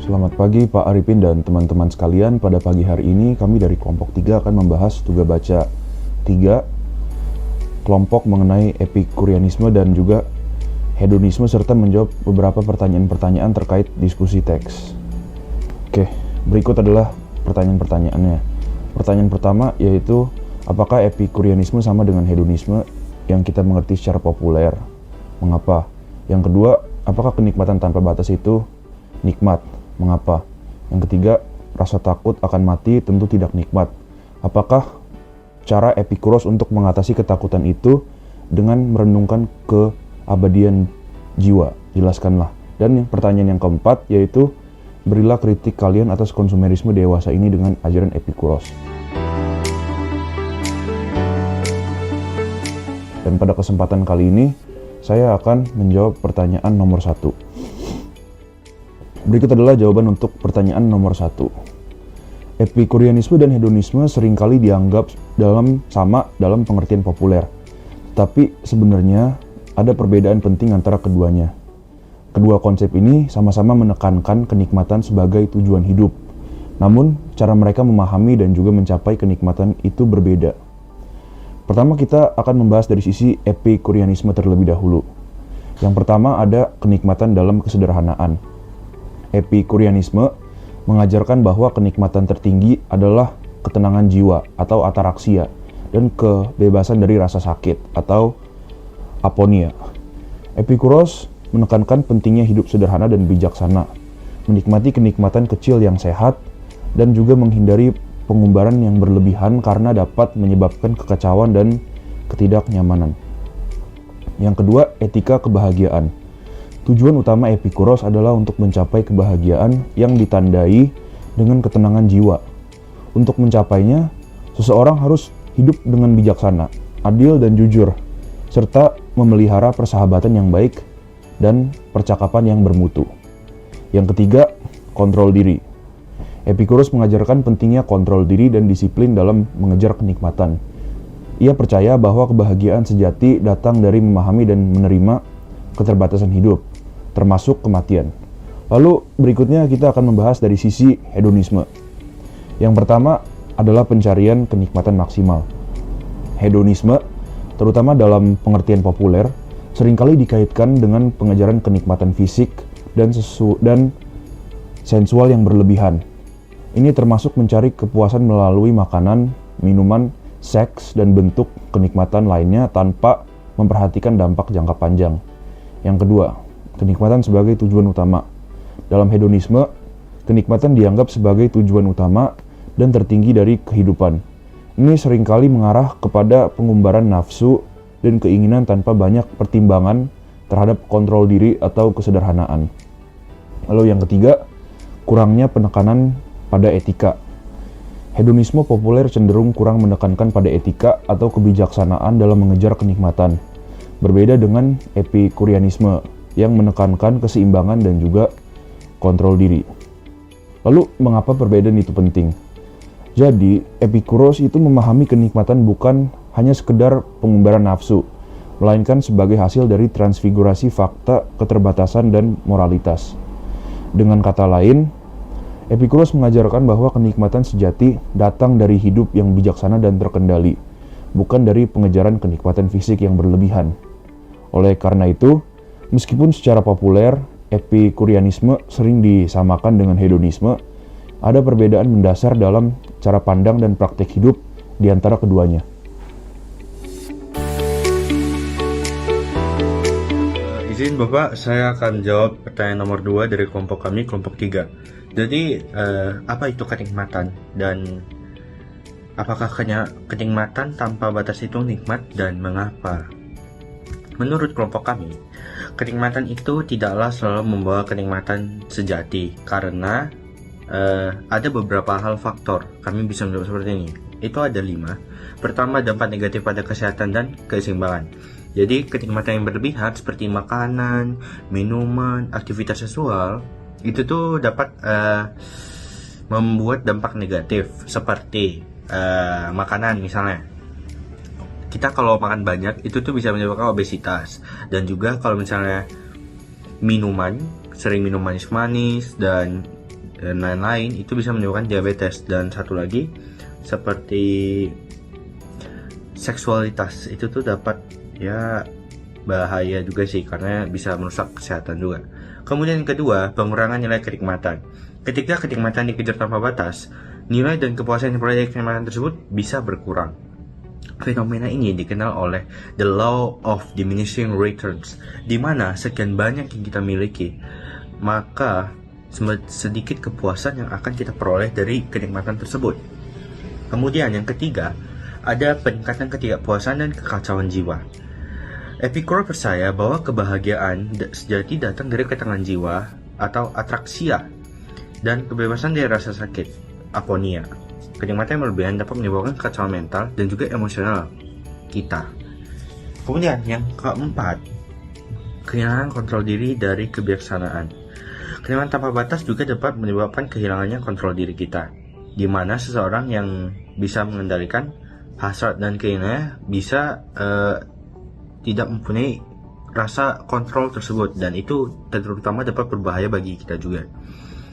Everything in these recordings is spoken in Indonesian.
Selamat pagi Pak Arifin dan teman-teman sekalian. Pada pagi hari ini kami dari kelompok 3 akan membahas tugas baca 3 kelompok mengenai epikurianisme dan juga hedonisme serta menjawab beberapa pertanyaan-pertanyaan terkait diskusi teks. Oke, berikut adalah pertanyaan-pertanyaannya. Pertanyaan pertama yaitu apakah epikurianisme sama dengan hedonisme yang kita mengerti secara populer? Mengapa? Yang kedua, apakah kenikmatan tanpa batas itu nikmat? Mengapa? Yang ketiga, rasa takut akan mati tentu tidak nikmat. Apakah cara Epikuros untuk mengatasi ketakutan itu dengan merenungkan keabadian jiwa? Jelaskanlah. Dan pertanyaan yang keempat yaitu berilah kritik kalian atas konsumerisme dewasa ini dengan ajaran Epikuros. Dan pada kesempatan kali ini saya akan menjawab pertanyaan nomor 1. Berikut adalah jawaban untuk pertanyaan nomor 1. Epikurianisme dan hedonisme seringkali dianggap sama dalam pengertian populer. Tapi sebenarnya ada perbedaan penting antara keduanya. Kedua konsep ini sama-sama menekankan kenikmatan sebagai tujuan hidup. Namun, cara mereka memahami dan juga mencapai kenikmatan itu berbeda. Pertama, kita akan membahas dari sisi epikurianisme terlebih dahulu. Yang pertama ada kenikmatan dalam kesederhanaan. Epikurianisme mengajarkan bahwa kenikmatan tertinggi adalah ketenangan jiwa atau ataraksia dan kebebasan dari rasa sakit atau aponia. Epikuros menekankan pentingnya hidup sederhana dan bijaksana, menikmati kenikmatan kecil yang sehat, dan juga menghindari pengumbaran yang berlebihan karena dapat menyebabkan kekacauan dan ketidaknyamanan. Yang kedua, etika kebahagiaan. Tujuan utama Epikuros adalah untuk mencapai kebahagiaan yang ditandai dengan ketenangan jiwa. Untuk mencapainya, seseorang harus hidup dengan bijaksana, adil dan jujur, serta memelihara persahabatan yang baik dan percakapan yang bermutu. Yang ketiga, kontrol diri. Epikuros mengajarkan pentingnya kontrol diri dan disiplin dalam mengejar kenikmatan. Ia percaya bahwa kebahagiaan sejati datang dari memahami dan menerima keterbatasan hidup, termasuk kematian. Lalu berikutnya kita akan membahas dari sisi hedonisme. Yang pertama adalah pencarian kenikmatan maksimal. Hedonisme, terutama dalam pengertian populer, seringkali dikaitkan dengan pengejaran kenikmatan fisik dan sensual yang berlebihan. Ini termasuk mencari kepuasan melalui makanan, minuman, seks, dan bentuk kenikmatan lainnya tanpa memperhatikan dampak jangka panjang. Yang kedua, kenikmatan sebagai tujuan utama. Dalam hedonisme, kenikmatan dianggap sebagai tujuan utama dan tertinggi dari kehidupan. Ini seringkali mengarah kepada pengumbaran nafsu dan keinginan tanpa banyak pertimbangan terhadap kontrol diri atau kesederhanaan. Lalu yang ketiga, kurangnya penekanan pada etika. Hedonisme populer cenderung kurang menekankan pada etika atau kebijaksanaan dalam mengejar kenikmatan. Berbeda dengan epikurianisme yang menekankan keseimbangan dan juga kontrol diri. Lalu, mengapa perbedaan itu penting? Jadi, Epikuros itu memahami kenikmatan bukan hanya sekedar pengumbaran nafsu, melainkan sebagai hasil dari transfigurasi fakta, keterbatasan, dan moralitas. Dengan kata lain, Epikuros mengajarkan bahwa kenikmatan sejati datang dari hidup yang bijaksana dan terkendali, bukan dari pengejaran kenikmatan fisik yang berlebihan. Oleh karena itu, meskipun secara populer epikurianisme sering disamakan dengan hedonisme, ada perbedaan mendasar dalam cara pandang dan praktik hidup di antara keduanya. Izin Bapak, saya akan jawab pertanyaan nomor 2 dari kelompok kami, kelompok 3. Jadi, apa itu kenikmatan? Dan apakah kenikmatan tanpa batas itu nikmat dan mengapa? Menurut kelompok kami, kenikmatan itu tidaklah selalu membawa kenikmatan sejati karena ada beberapa hal faktor. Kami bisa menjawab seperti ini. Itu ada 5. Pertama, dampak negatif pada kesehatan dan keseimbangan. Jadi, kenikmatan yang berlebihan seperti makanan, minuman, aktivitas seksual itu tuh dapat membuat dampak negatif seperti makanan misalnya. Kita kalau makan banyak itu tuh bisa menyebabkan obesitas, dan juga kalau misalnya sering minum manis-manis dan dan lain-lain, itu bisa menyebabkan diabetes. Dan satu lagi seperti seksualitas, itu tuh dapat ya bahaya juga sih, karena bisa merusak kesehatan juga. Kemudian yang kedua, pengurangan nilai kenikmatan. Ketika kenikmatan dikejar tanpa batas, nilai dan kepuasan yang diperoleh dari kenikmatan tersebut bisa berkurang. Fenomena ini dikenal oleh the law of diminishing returns, di mana sekian banyak yang kita miliki, maka sedikit kepuasan yang akan kita peroleh dari kenikmatan tersebut. Kemudian yang ketiga, ada peningkatan ketidakpuasan dan kekacauan jiwa. Epicurus percaya bahwa kebahagiaan sejati datang dari ketenangan jiwa atau atraksia dan kebebasan dari rasa sakit, aponia. Kenikmatan yang berlebihan dapat menyebabkan kekacauan mental dan juga emosional kita. Kemudian yang keempat, kehilangan kontrol diri dari kebijaksanaan. Kenikmatan tanpa batas juga dapat menyebabkan kehilangannya kontrol diri kita, di mana seseorang yang bisa mengendalikan hasrat dan keinginannya bisa tidak mempunyai rasa kontrol tersebut, dan itu terutama dapat berbahaya bagi kita juga.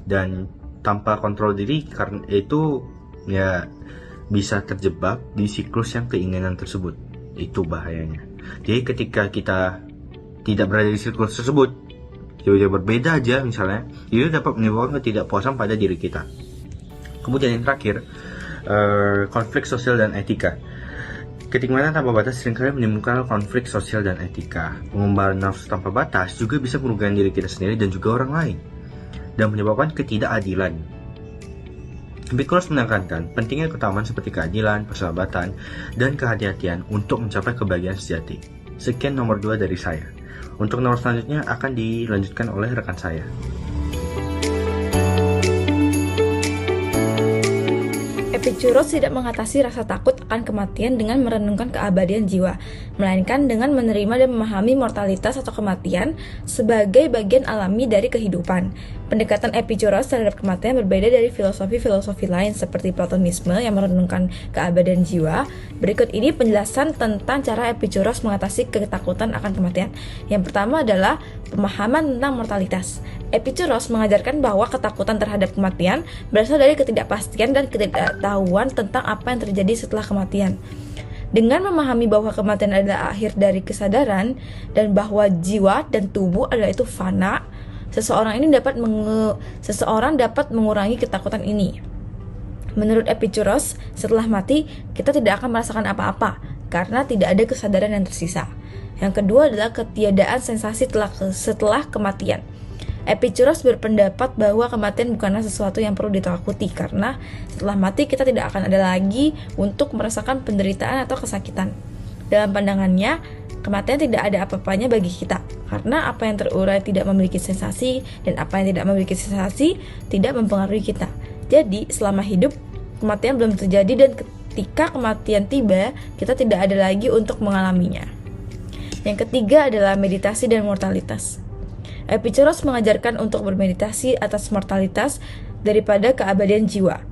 Dan tanpa kontrol diri, karena itu ya bisa terjebak di siklus yang keinginan tersebut. Itu bahayanya. Jadi ketika kita tidak berada di siklus tersebut, jauh-jauh berbeda aja misalnya, itu dapat menyebabkan ketidakpuasan pada diri kita. Kemudian yang terakhir, konflik sosial dan etika. Kenikmatan tanpa batas seringkali menimbulkan konflik sosial dan etika. Pengumbaran nafsu tanpa batas juga bisa merugikan diri kita sendiri dan juga orang lain, dan menyebabkan ketidakadilan. Epicurus menekankan pentingnya keutamaan seperti keadilan, persahabatan, dan kehati-hatian untuk mencapai kebahagiaan sejati. Sekian nomor 2 dari saya. Untuk nomor selanjutnya akan dilanjutkan oleh rekan saya. Epicurus tidak mengatasi rasa takut akan kematian dengan merenungkan keabadian jiwa, melainkan dengan menerima dan memahami mortalitas atau kematian sebagai bagian alami dari kehidupan. Pendekatan Epicurus terhadap kematian berbeda dari filosofi-filosofi lain seperti Platonisme yang merenungkan keabadian jiwa. Berikut ini penjelasan tentang cara Epicurus mengatasi ketakutan akan kematian. Yang pertama adalah pemahaman tentang mortalitas. Epicurus mengajarkan bahwa ketakutan terhadap kematian berasal dari ketidakpastian dan ketidaktahuan tentang apa yang terjadi setelah kematian. Dengan memahami bahwa kematian adalah akhir dari kesadaran dan bahwa jiwa dan tubuh adalah itu fana, seseorang dapat mengurangi ketakutan ini. Menurut Epicurus, setelah mati kita tidak akan merasakan apa-apa karena tidak ada kesadaran yang tersisa. Yang kedua adalah ketiadaan sensasi setelah kematian. Epicurus berpendapat bahwa kematian bukanlah sesuatu yang perlu ditakuti karena setelah mati kita tidak akan ada lagi untuk merasakan penderitaan atau kesakitan. Dalam pandangannya, kematian tidak ada apa-apanya bagi kita karena apa yang terurai tidak memiliki sensasi dan apa yang tidak memiliki sensasi tidak mempengaruhi kita. Jadi, selama hidup, kematian belum terjadi dan ketika kematian tiba, kita tidak ada lagi untuk mengalaminya. Yang ketiga adalah meditasi dan mortalitas. Epicurus mengajarkan untuk bermeditasi atas mortalitas daripada keabadian jiwa.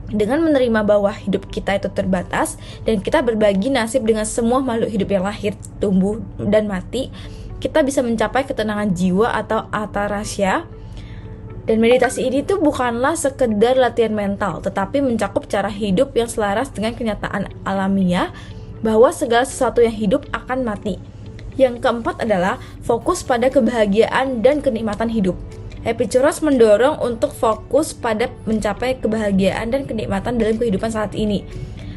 Dengan menerima bahwa hidup kita itu terbatas dan kita berbagi nasib dengan semua makhluk hidup yang lahir, tumbuh, dan mati, kita bisa mencapai ketenangan jiwa atau atarasya. Dan meditasi ini tuh bukanlah sekedar latihan mental, tetapi mencakup cara hidup yang selaras dengan kenyataan alamiah bahwa segala sesuatu yang hidup akan mati. Yang keempat adalah fokus pada kebahagiaan dan kenikmatan hidup. Epicurus mendorong untuk fokus pada mencapai kebahagiaan dan kenikmatan dalam kehidupan saat ini,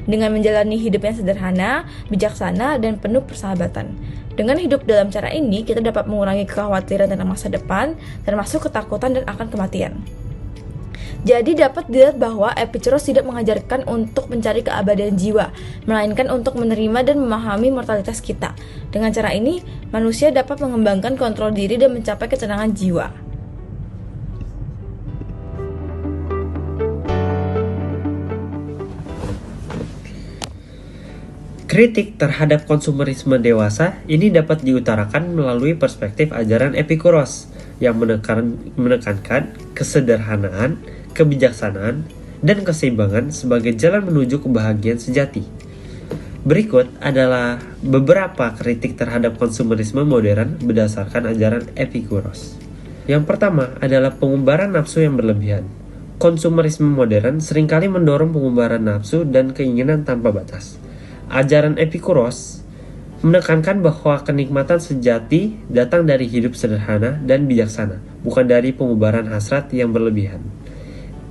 dengan menjalani hidup yang sederhana, bijaksana, dan penuh persahabatan. Dengan hidup dalam cara ini, kita dapat mengurangi kekhawatiran tentang masa depan, termasuk ketakutan dan akan kematian. Jadi dapat dilihat bahwa Epicurus tidak mengajarkan untuk mencari keabadian jiwa, melainkan untuk menerima dan memahami mortalitas kita. Dengan cara ini, manusia dapat mengembangkan kontrol diri dan mencapai ketenangan jiwa. Kritik terhadap konsumerisme dewasa ini dapat diutarakan melalui perspektif ajaran Epicurus yang menekankan kesederhanaan, kebijaksanaan, dan keseimbangan sebagai jalan menuju kebahagiaan sejati. Berikut adalah beberapa kritik terhadap konsumerisme modern berdasarkan ajaran Epicurus. Yang pertama adalah pengubaran nafsu yang berlebihan. Konsumerisme modern seringkali mendorong pengubaran nafsu dan keinginan tanpa batas. Ajaran Epikuros menekankan bahwa kenikmatan sejati datang dari hidup sederhana dan bijaksana, bukan dari pengubaran hasrat yang berlebihan.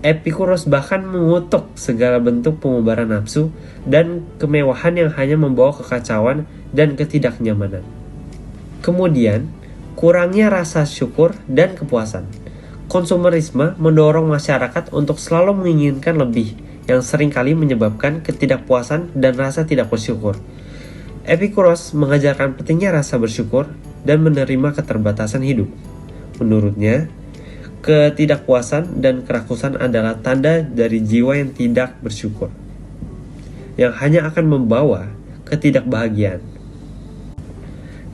Epikuros bahkan mengutuk segala bentuk pengubaran nafsu dan kemewahan yang hanya membawa kekacauan dan ketidaknyamanan. Kemudian, kurangnya rasa syukur dan kepuasan. Konsumerisme mendorong masyarakat untuk selalu menginginkan lebih, yang seringkali menyebabkan ketidakpuasan dan rasa tidak bersyukur. Epikuros mengajarkan pentingnya rasa bersyukur dan menerima keterbatasan hidup. Menurutnya, ketidakpuasan dan kerakusan adalah tanda dari jiwa yang tidak bersyukur, yang hanya akan membawa ketidakbahagiaan.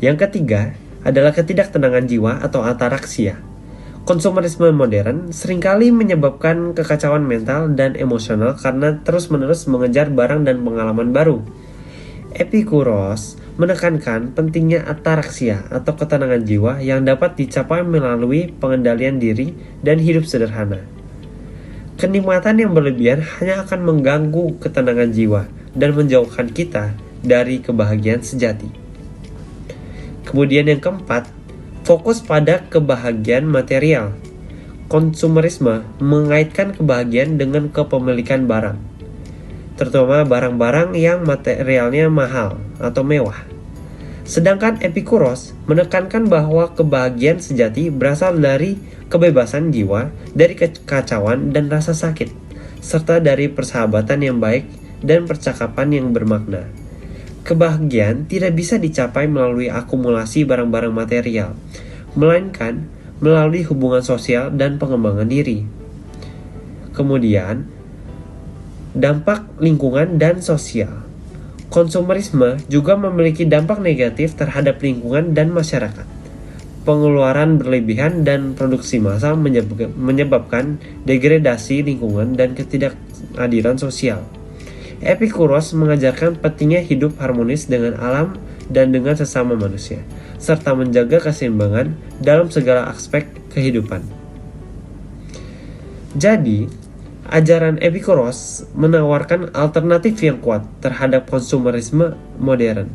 Yang ketiga adalah ketidaktenangan jiwa atau ataraksia. Konsumerisme modern seringkali menyebabkan kekacauan mental dan emosional karena terus-menerus mengejar barang dan pengalaman baru. Epikuros menekankan pentingnya ataraksia atau ketenangan jiwa yang dapat dicapai melalui pengendalian diri dan hidup sederhana. Kenikmatan yang berlebihan hanya akan mengganggu ketenangan jiwa dan menjauhkan kita dari kebahagiaan sejati. Kemudian yang keempat, fokus pada kebahagiaan material. Konsumerisme mengaitkan kebahagiaan dengan kepemilikan barang, terutama barang-barang yang materialnya mahal atau mewah. Sedangkan Epikuros menekankan bahwa kebahagiaan sejati berasal dari kebebasan jiwa, dari kekacauan dan rasa sakit, serta dari persahabatan yang baik dan percakapan yang bermakna. Kebahagiaan tidak bisa dicapai melalui akumulasi barang-barang material, melainkan melalui hubungan sosial dan pengembangan diri. Kemudian, dampak lingkungan dan sosial. Konsumerisme juga memiliki dampak negatif terhadap lingkungan dan masyarakat. Pengeluaran berlebihan dan produksi massal menyebabkan degradasi lingkungan dan ketidakadilan sosial. Epikuros mengajarkan pentingnya hidup harmonis dengan alam dan dengan sesama manusia, serta menjaga keseimbangan dalam segala aspek kehidupan. Jadi, ajaran Epikuros menawarkan alternatif yang kuat terhadap konsumerisme modern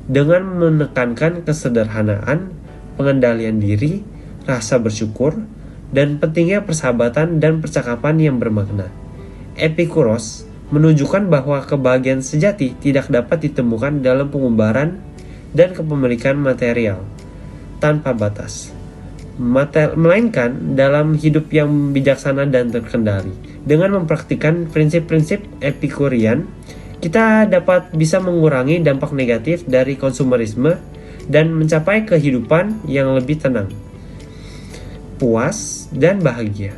dengan menekankan kesederhanaan, pengendalian diri, rasa bersyukur, dan pentingnya persahabatan dan percakapan yang bermakna. Epikuros menunjukkan bahwa kebahagiaan sejati tidak dapat ditemukan dalam pengubaran dan kepemilikan material tanpa batas, melainkan dalam hidup yang bijaksana dan terkendali. Dengan mempraktikkan prinsip-prinsip Epikurian, kita dapat bisa mengurangi dampak negatif dari konsumerisme dan mencapai kehidupan yang lebih tenang, puas, dan bahagia.